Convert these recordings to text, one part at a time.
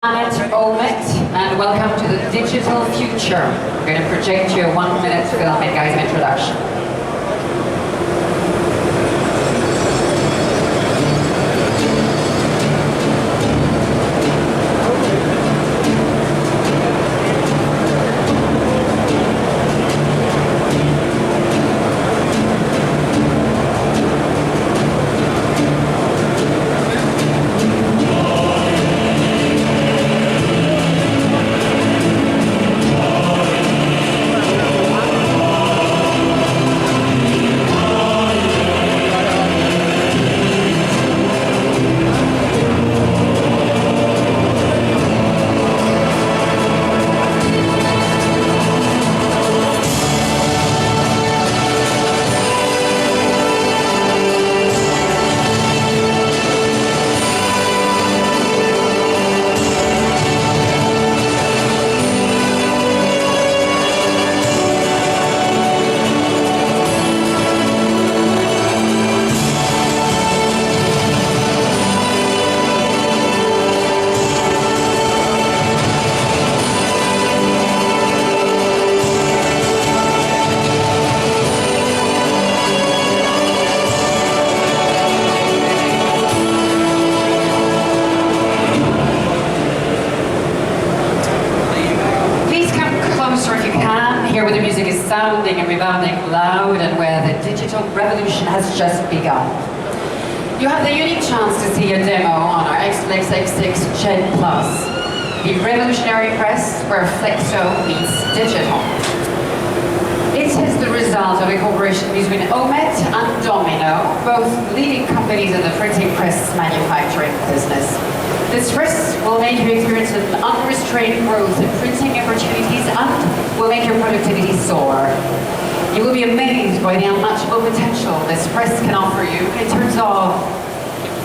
Alexandra Parry of Omet, and welcome to the digital future. We're going to project you a 1-minute film and guys introduction. Where the music is sounding and rebounding loud and where the digital revolution has just begun. You have the unique chance to see a demo on our XFlex X6 Jet Plus, the revolutionary press where flexo meets digital. It is the result of a cooperation between Omet and Domino, both leading companies in the printing press manufacturing business. This press will make you experience an unrestrained growth in printing opportunities and will make your productivity soar. You will be amazed by the unmatchable potential this press can offer you in terms of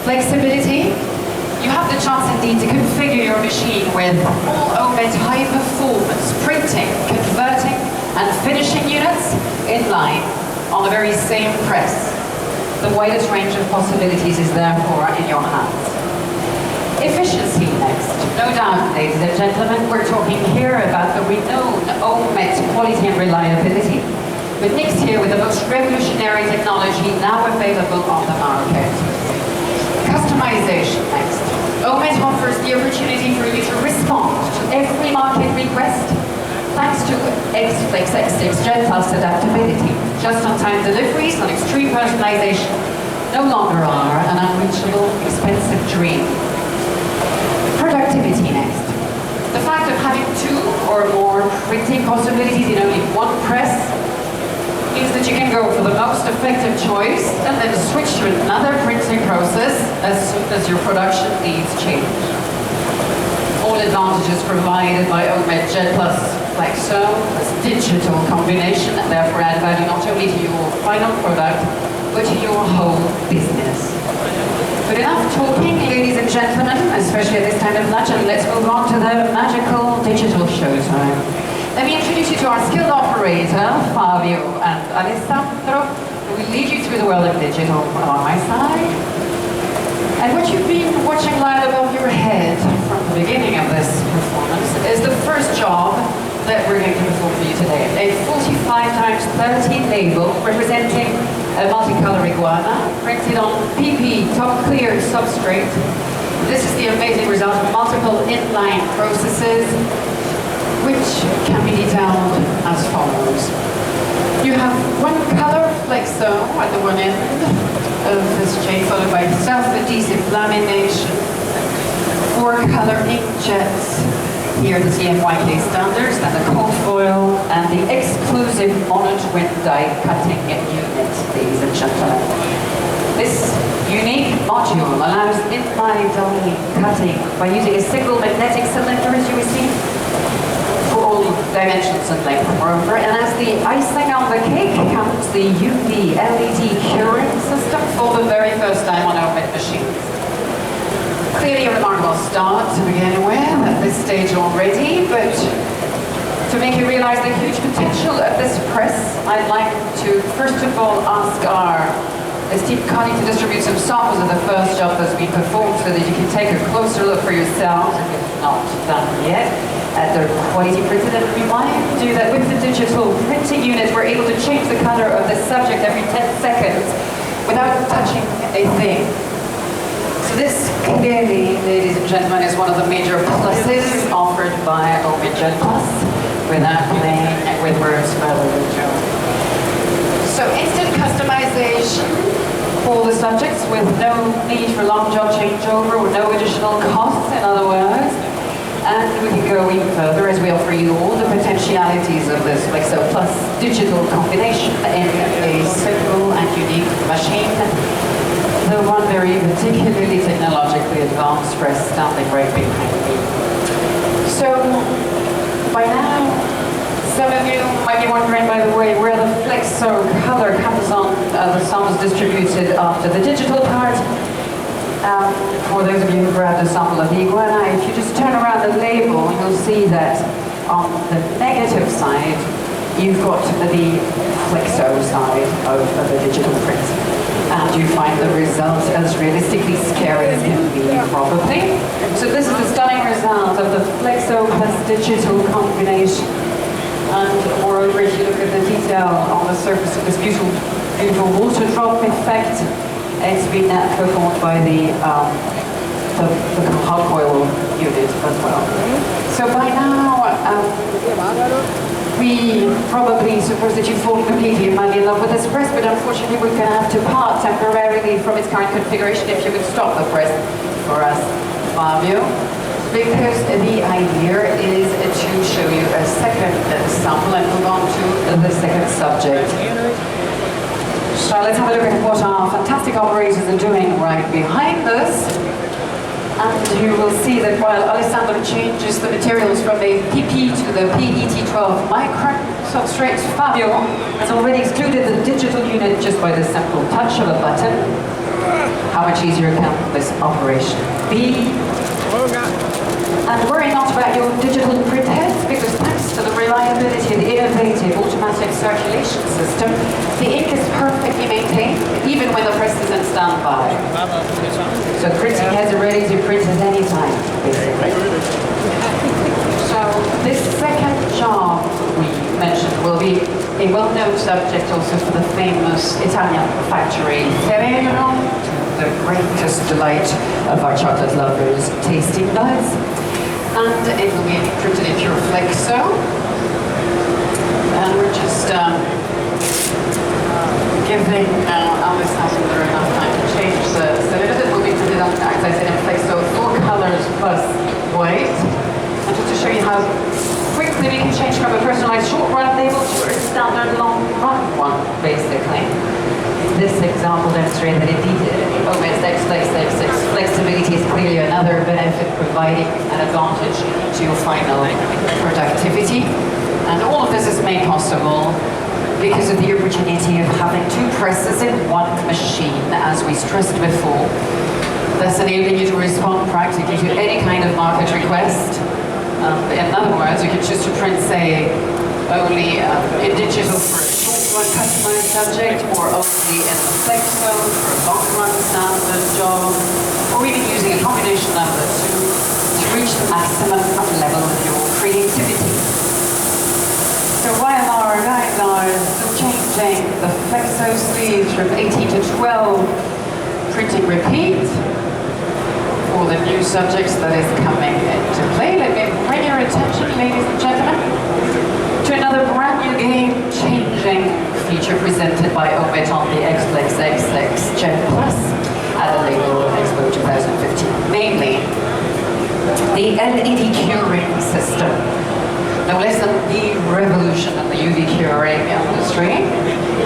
flexibility. You have the chance indeed to configure your machine with all Omet high-performance printing, converting and finishing units inline on the very same press. The widest range of possibilities is therefore in your hands. Efficiency next. No doubt, ladies and gentlemen, we're talking here about the renowned Omet quality and reliability, but mixed here with the most revolutionary technology now available on the market. Customization next. Omet offers the opportunity for you to respond to every market request thanks to XFlex X6 Jet Plus adaptability. Just-on-time deliveries and extreme personalization no longer are an unreachable, expensive dream. Productivity next. The fact of having 2 or more printing possibilities in only one press means that you can go for the most effective choice and then switch to another printing process as soon as your production needs change. All advantages provided by Omet Jet Plus Flexo, this digital combination, and therefore add value not only to your final product, but to your whole business. But enough talking, ladies and gentlemen, especially at this time of lunch, and let's move on to the magical digital showtime. Let me introduce you to our skilled operator, Fabio and Alessandro, who will lead you through the world of digital on my side. And what you've been watching live above your head from the beginning of this performance is the first job that we're going to perform for you today. A 45x30 label representing a multicolor iguana printed on PP top clear substrate. This is the amazing result of multiple inline processes, which can be detailed as follows. You have one color flexo at the one end of this chain, followed by self-adhesive lamination, 4-color inkjets. Here the CMYK standards, and the cold foil, and the exclusive monotwin die cutting unit, ladies and gentlemen. This unique module allows inline die cutting by using a single magnetic cylinder, as you will see, for all dimensions and length, moreover. And as the icing on the cake comes the UV LED curing system for the very first time on Omet machines. Clearly a remarkable start to begin with at this stage already, but to make you realize the huge potential of this press, I'd like to first of all ask our this team cutting to distribute some samples of the first job that's been performed so that you can take a closer look for yourselves, if it's not done yet, at the quality printed. And remind you that with the digital printing unit, we're able to change the color of the subject every 10 seconds without touching a thing. So this clearly, ladies and gentlemen, is one of the major pluses offered by Injet Plus, without playing with words further ado. So instant customization for the subjects with no need for long job changeover or no additional costs, in other words. And we can go even further as we offer you all the potentialities of this XFlex Plus digital combination in a simple and unique machine. The one very particularly technologically advanced press standing right behind me. So, by now, some of you might be wondering, by the way, where the Flexo color comes on the samples distributed after the digital part. For those of you who grabbed a sample of the iguana, if you just turn around the label, you'll see that on the negative side, you've got the Flexo side of the digital print. And you find the results as realistically scary as can be, probably. So this is the stunning result of the Flexo plus digital combination. And moreover, if you look at the detail on the surface of this beautiful, beautiful water drop effect, it's been performed by the hot coil unit as well. So by now, we probably suppose that you've fallen completely and madly in love with this press, but unfortunately we're going to have to part temporarily from its current configuration. If you could stop the press for us, Fabio. Because the idea is to show you a second sample and move on to the second subject. So let's have a look at what our fantastic operators are doing right behind us. And you will see that while Alexandra changes the materials from a PP to the PET12 micron substrate, Fabio has already excluded the digital unit just by the simple touch of a button. How much easier can this operation be? And worry not about your digital print heads, because thanks to the reliability of the innovative automatic circulation system, the ink is perfectly maintained, even when the press is in standby. So the printing heads are ready to print at any time, basically. So this second job we mentioned will be a well-known subject also for the famous Italian factory Ferrero, the greatest delight of our chocolate lovers' tasting buds. And it will be printed in pure Flexo. And we're just giving Alexandra enough time to change the cylinder. It will be printed on, as I said, in Flexo, 4 colors plus white. And just to show you how quickly we can change from a personalized short run label to a standard long run one, basically. This example demonstrates that indeed Omet's XFlex X6 flexibility is clearly another benefit, providing an advantage to your final productivity. And all of this is made possible because of the opportunity of having 2 presses in one machine, as we stressed before. Thus enabling you to respond practically to any kind of market request. In other words, you can choose to print, say, only in digital for a short-run customized subject, or only in the Flexo for a long-run standard job, or even using a combination of the two to reach the maximum level of your creativity. So while our guys are still changing the Flexo sleeves from 18 to 12, printing repeat for the new subjects that is coming into play, let me bring your attention, ladies and gentlemen, to another brand new game-changing feature presented by Omet on the XFlex X6 Gen Plus at the Labelexpo 2015. Namely, the LED curing system. No less than the revolution in the UV curing industry,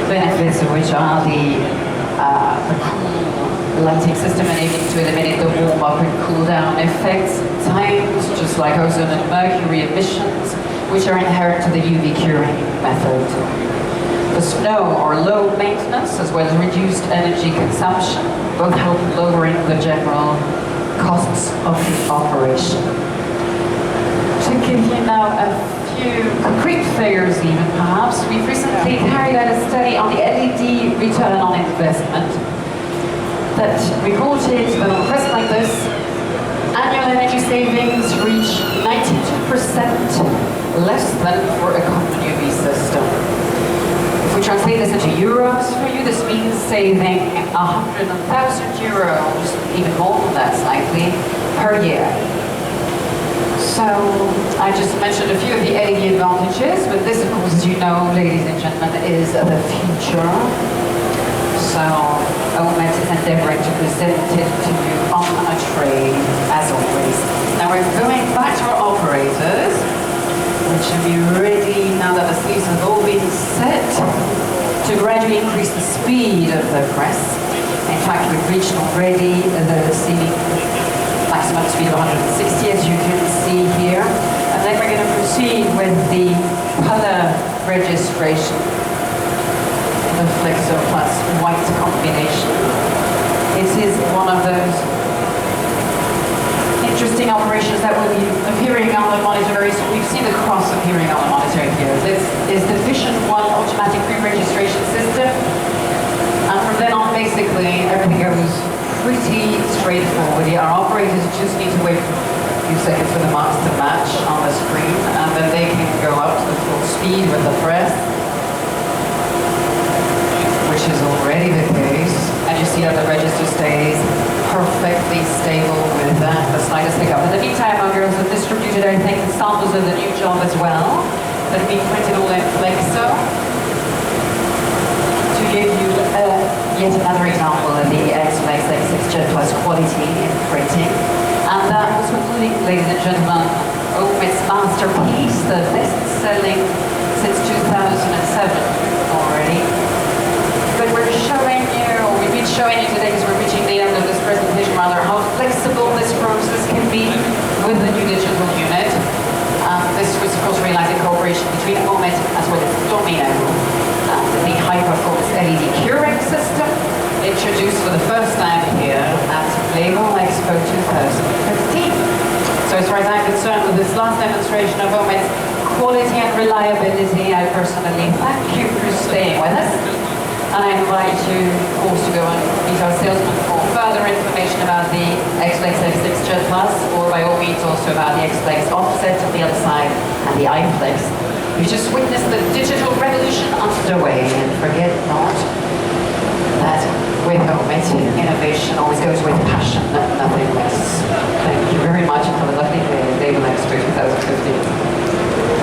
benefits of which are the cool lighting system enabling to eliminate the warm-up and cool-down effects, times, just like ozone and mercury emissions, which are inherent to the UV curing method. The snow or low maintenance, as well as reduced energy consumption, both help lowering the general costs of the operation. To give you now a few concrete figures even perhaps, we've recently carried out a study on the LED return on investment that reported that on a press like this, annual energy savings reach 92% less than for a common UV system. If we translate this into euros for you, this means saving 100,000 euros, even more than that slightly, per year. So I just mentioned a few of the LED advantages, but this, of course, as you know, ladies and gentlemen, is the future. So Omet is endeavoring to present it to you on a tray, as always. Now we're going back to our operators, which should be ready now that the sleeves have all been set to gradually increase the speed of the press. In fact, we've reached already the sealing maximum speed of 160, as you can see here. And then we're going to proceed with the color registration, the Flexo Plus white combination. It is one of those interesting operations that will be appearing on the monitor very soon. We've seen the cross appearing on the monitor here. This is the Vision 1 automatic pre-registration system. And from then on, basically, everything goes pretty straightforward. Our operators just need to wait a few seconds for the marks to match on the screen, and then they can go up to the full speed with the press, which is already the case. And you see that the register stays perfectly stable with the slightest hiccup. In the meantime, our girls have distributed, I think, samples of the new job as well, that have been printed all in Flexo, to give you yet another example of the XFlex X6 Jet Plus quality in printing. And that was concluding, ladies and gentlemen, Omet's masterpiece, the best-selling since 2007 already. But we're showing you, or we've been showing you today, because we're reaching the end of this presentation rather, how flexible this process can be with the new digital unit. This was, of course, realized in cooperation between Omet as well as Domino. The high-performance LED curing system, introduced for the first time here at Labelexpo 2015. So as far as I'm concerned, with this last demonstration of Omet's quality and reliability, I personally thank you for staying with us. And I invite you, of course, to go and meet our salesman for further information about the XFlex X6 Jet Plus, or by all means also about the XFlex Offset on the other side and the iFlex. You just witnessed the digital revolution underway, and forget not